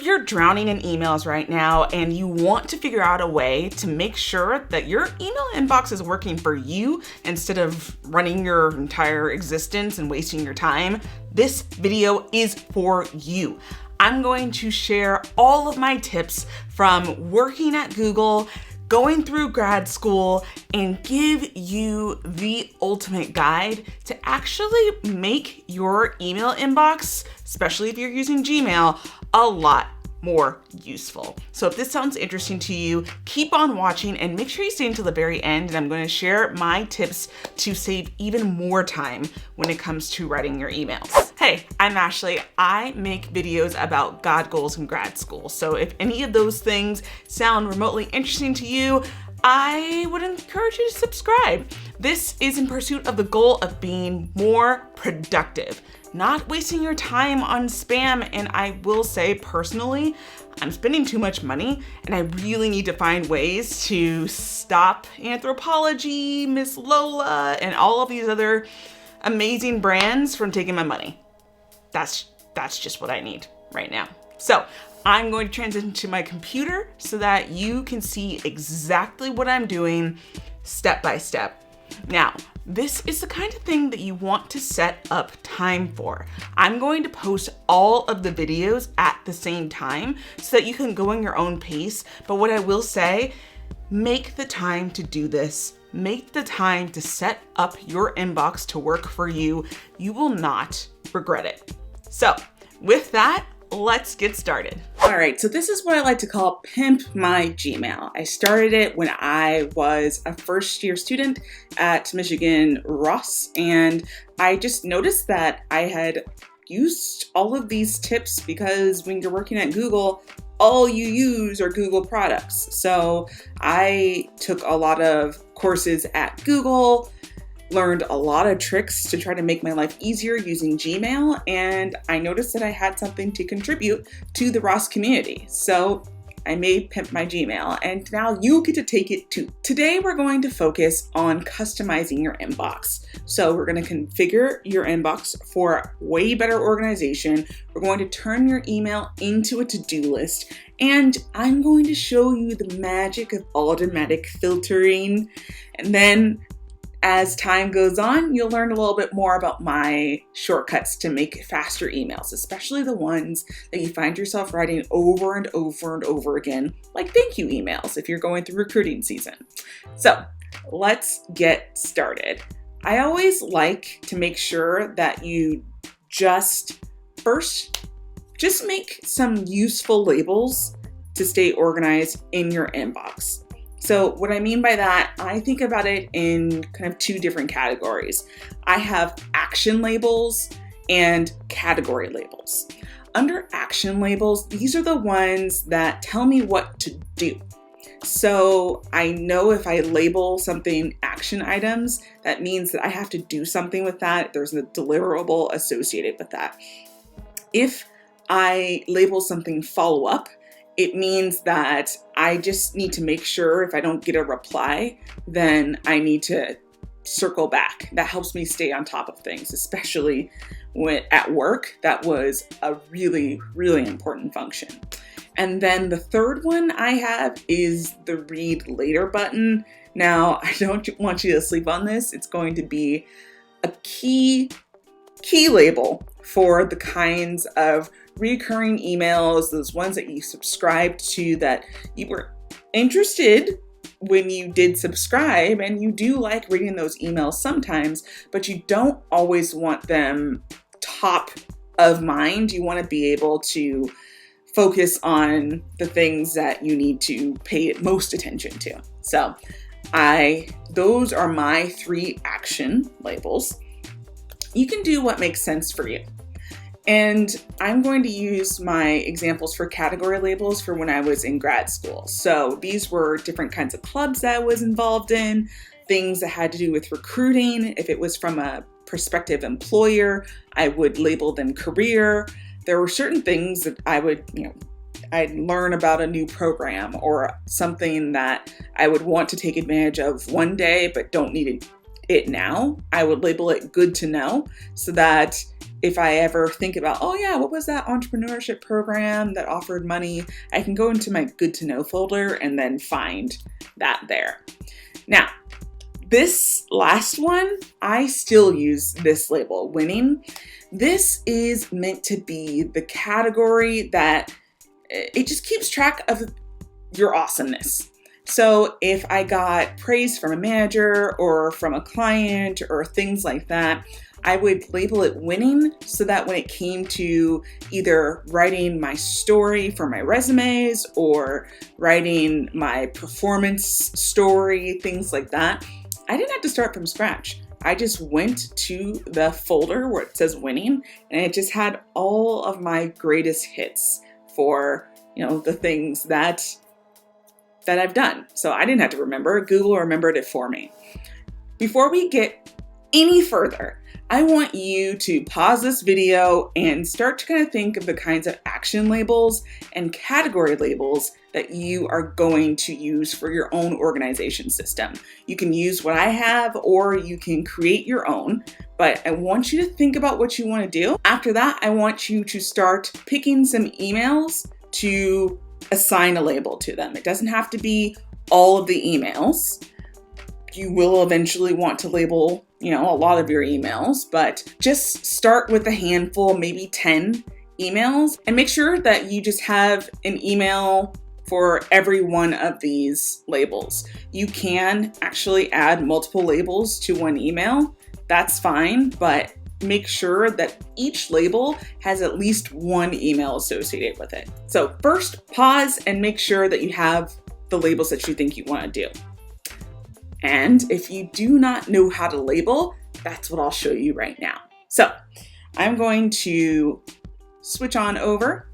if you're drowning in emails right now and you want to figure out a way to make sure that your email inbox is working for you instead of running your entire existence and wasting your time, this video is for you. I'm going to share all of my tips from working at Google, going through grad school, and give you the ultimate guide to actually make your email inbox, especially if you're using Gmail, a lot more useful. So if this sounds interesting to you, keep on watching and make sure you stay until the very end, and I'm going to share my tips to save even more time when it comes to writing your emails. Hey, I'm Ashley. I make videos about God goals in grad school. So if any of those things sound remotely interesting to you, I would encourage you to subscribe. This is in pursuit of the goal of being more productive, not wasting your time on spam. And I will say personally, I'm spending too much money and I really need to find ways to stop Anthropology, Miss Lola, and all of these other amazing brands from taking my money. That's just what I need right now. So I'm going to transition to my computer so that you can see exactly what I'm doing step by step. Now, this is the kind of thing that you want to set up time for. I'm going to post all of the videos at the same time so that you can go in your own pace. But what I will say, make the time to do this. Make the time to set up your inbox to work for you. You will not regret it. So with that, let's get started. All right, so this is what I like to call Pimp My Gmail. I started it when I was a first-year student at Michigan Ross, and I just noticed that I had used all of these tips because when you're working at Google, all you use are Google products. So I took a lot of courses at Google, learned a lot of tricks to try to make my life easier using Gmail, and I noticed that I had something to contribute to the Ross community. So I made Pimp My Gmail, and now you get to take it too. Today we're going to focus on customizing your inbox. So we're going to configure your inbox for way better organization. We're going to turn your email into a to-do list, and I'm going to show you the magic of automatic filtering. And then as time goes on, you'll learn a little bit more about my shortcuts to make faster emails, especially the ones that you find yourself writing over and over and over again, like thank you emails if you're going through recruiting season. So let's get started. I always like to make sure that you just make some useful labels to stay organized in your inbox. So what I mean by that, I think about it in kind of two different categories. I have action labels and category labels. Under action labels, these are the ones that tell me what to do. So I know if I label something action items, that means that I have to do something with that. There's a deliverable associated with that. If I label something follow up, it means that I just need to make sure if I don't get a reply, then I need to circle back. That helps me stay on top of things, especially when at work. That was a really, really important function. And then the third one I have is the read later button. Now, I don't want you to sleep on this. It's going to be a key label for the kinds of recurring emails, those ones that you subscribed to that you were interested when you did subscribe, and you do like reading those emails sometimes, but you don't always want them top of mind. You want to be able to focus on the things that you need to pay most attention to. So those are my 3 action labels. You can do what makes sense for you. And I'm going to use my examples for category labels for when I was in grad school. So these were different kinds of clubs that I was involved in, things that had to do with recruiting. If it was from a prospective employer, I would label them career. There were certain things that I'd learn about a new program or something that I would want to take advantage of one day but don't need it now. I would label it good to know so that if I ever think about, oh yeah, what was that entrepreneurship program that offered money? I can go into my good to know folder and then find that there. Now, this last one, I still use this label, winning. This is meant to be the category that it just keeps track of your awesomeness. So if I got praise from a manager or from a client or things like that, I would label it winning so that when it came to either writing my story for my resumes or writing my performance story, things like that, I didn't have to start from scratch. I just went to the folder where it says winning, and it just had all of my greatest hits for, the things that I've done. So I didn't have to remember. Google remembered it for me. Before we get any further, I want you to pause this video and start to kind of think of the kinds of action labels and category labels that you are going to use for your own organization system. You can use what I have, or you can create your own, but I want you to think about what you want to do. After that, I want you to start picking some emails to assign a label to them. It doesn't have to be all of the emails. You will eventually want to label, a lot of your emails, but just start with a handful, maybe 10 emails, and make sure that you just have an email for every one of these labels. You can actually add multiple labels to one email. That's fine, but make sure that each label has at least one email associated with it. So first, pause and make sure that you have the labels that you think you want to do. And if you do not know how to label, that's what I'll show you right now. So I'm going to switch on over,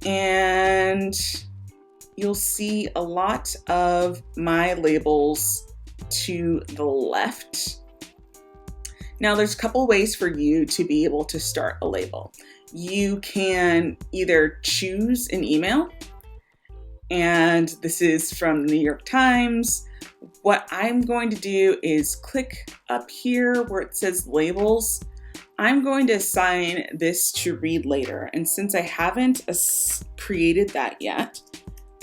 and you'll see a lot of my labels to the left. Now there's a couple ways for you to be able to start a label. You can either choose an email, and this is from the New York Times. What I'm going to do is click up here where it says labels. I'm going to assign this to read later. And since I haven't created that yet,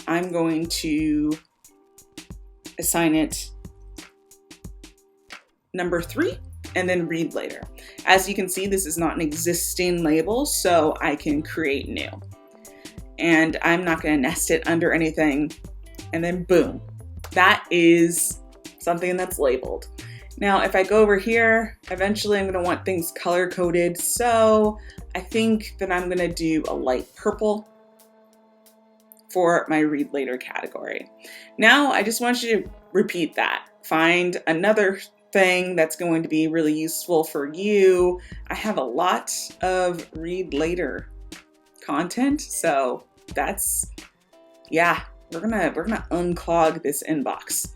I'm going to assign it number 3 and then read later. As you can see, this is not an existing label, so I can create new. And I'm not going to nest it under anything. And then boom. That is something that's labeled. Now, if I go over here, eventually I'm going to want things color coded. So I think that I'm going to do a light purple for my read later category. Now, I just want you to repeat that. Find another thing that's going to be really useful for you. I have a lot of read later content. So that's, we're gonna unclog this inbox.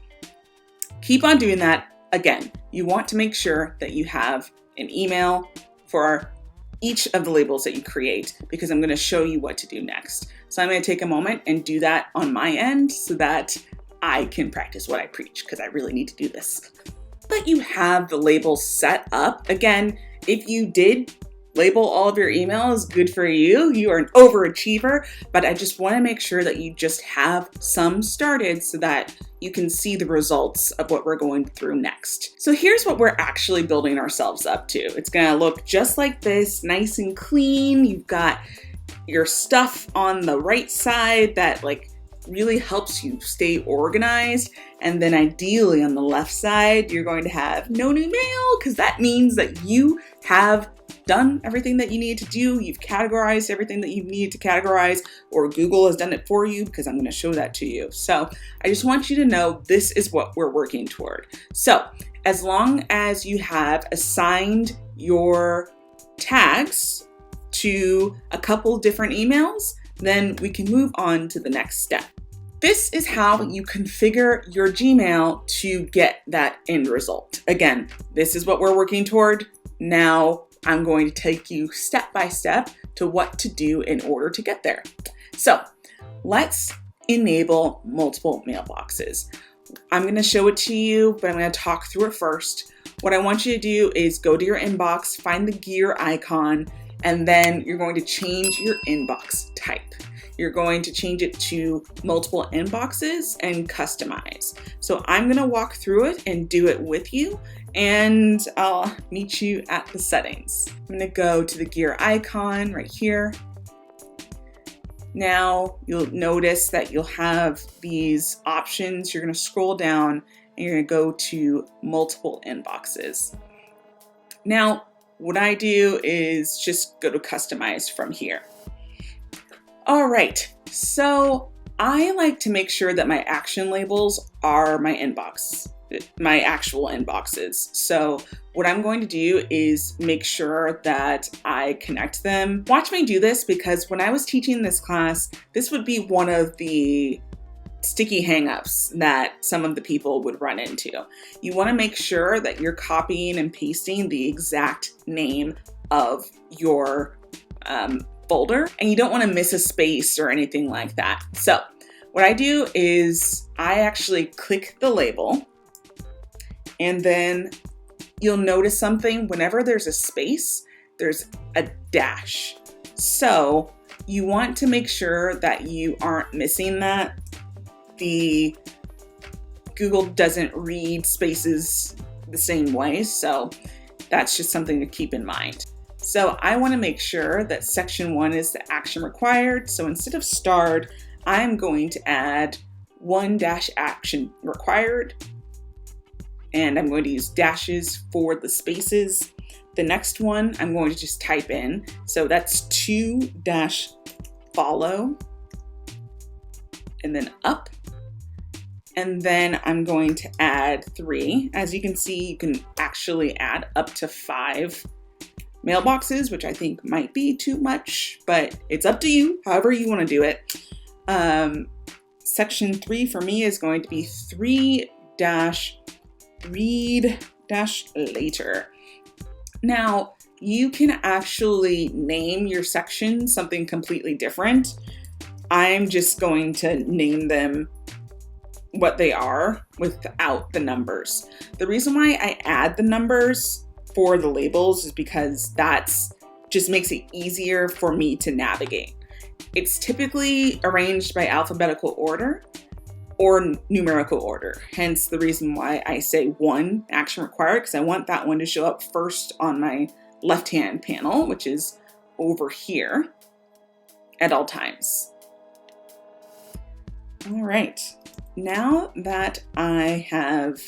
Keep on doing that. Again, you want to make sure that you have an email for each of the labels that you create, because I'm going to show you what to do next. So I'm going to take a moment and do that on my end so that I can practice what I preach, because I really need to do this. But you have the labels set up. Again, if you did label all of your emails, good for you. You are an overachiever, but I just want to make sure that you just have some started so that you can see the results of what we're going through next. So here's what we're actually building ourselves up to. It's going to look just like this, nice and clean. You've got your stuff on the right side that really helps you stay organized. And then ideally on the left side, you're going to have no new mail, because that means that you have done everything that you need to do. You've categorized everything that you need to categorize, or Google has done it for you, because I'm going to show that to you. So I just want you to know this is what we're working toward. So as long as you have assigned your tags to a couple different emails, then we can move on to the next step. This is how you configure your Gmail to get that end result. Again, this is what we're working toward. Now I'm going to take you step by step to what to do in order to get there. So let's enable multiple mailboxes. I'm going to show it to you, but I'm going to talk through it first. What I want you to do is go to your inbox, find the gear icon, and then you're going to change your inbox type. You're going to change it to multiple inboxes and customize. So I'm gonna walk through it and do it with you, and I'll meet you at the settings. I'm gonna go to the gear icon right here. Now you'll notice that you'll have these options. You're gonna scroll down and you're gonna go to multiple inboxes. Now, what I do is just go to customize from here. All right, so I like to make sure that my action labels are my actual inboxes. So what I'm going to do is make sure that I connect them. Watch me do this, because when I was teaching this class, this would be one of the sticky hangups that some of the people would run into. You want to make sure that you're copying and pasting the exact name of your folder, and you don't want to miss a space or anything like that. So what I do is I actually click the label, and then you'll notice something. Whenever there's a space, there's a dash. So you want to make sure that you aren't missing that. The Google doesn't read spaces the same way, so that's just something to keep in mind. So I want to make sure that section 1 is the action required. So instead of starred, I'm going to add 1-action required, and I'm going to use dashes for the spaces. The next one I'm going to just type in. So that's 2-follow, and then up. And then I'm going to add 3. As you can see, you can actually add up to 5 mailboxes, which I think might be too much, but it's up to you, however you want to do it. Section 3 for me is going to be 3-read-later. Now, you can actually name your section something completely different. I'm just going to name them what they are without the numbers. The reason why I add the numbers for the labels is because that's just makes it easier for me to navigate. It's typically arranged by alphabetical order or numerical order. Hence the reason why I say 1 action required, because I want that one to show up first on my left-hand panel, which is over here at all times. All right. Now that I have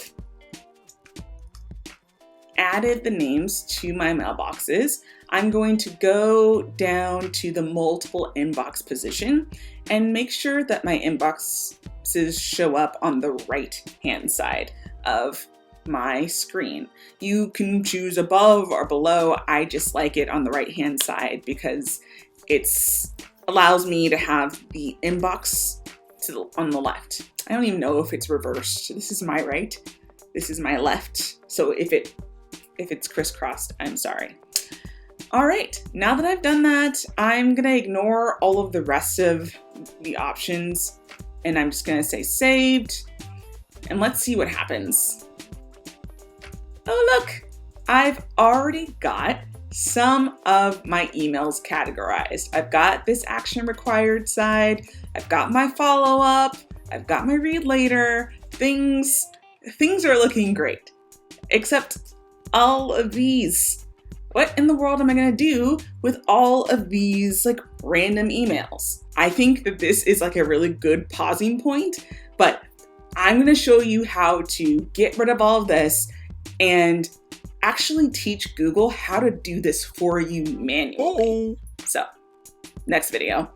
added the names to my mailboxes, I'm going to go down to the multiple inbox position and make sure that my inboxes show up on the right-hand side of my screen. You can choose above or below. I just like it on the right-hand side because it allows me to have the inbox on the left. I don't even know if it's reversed. This is my right, this is my left. So if it's crisscrossed, I'm sorry. All right, now that I've done that, I'm gonna ignore all of the rest of the options, and I'm just gonna say saved, and let's see what happens. Oh look, I've already got some of my emails categorized. I've got this action required side, I've got my follow-up, I've got my read later. Things are looking great, except all of these. What in the world am I gonna do with all of these like random emails? I think that this is like a really good pausing point, but I'm gonna show you how to get rid of all of this and actually teach Google how to do this for you manually. So, next video.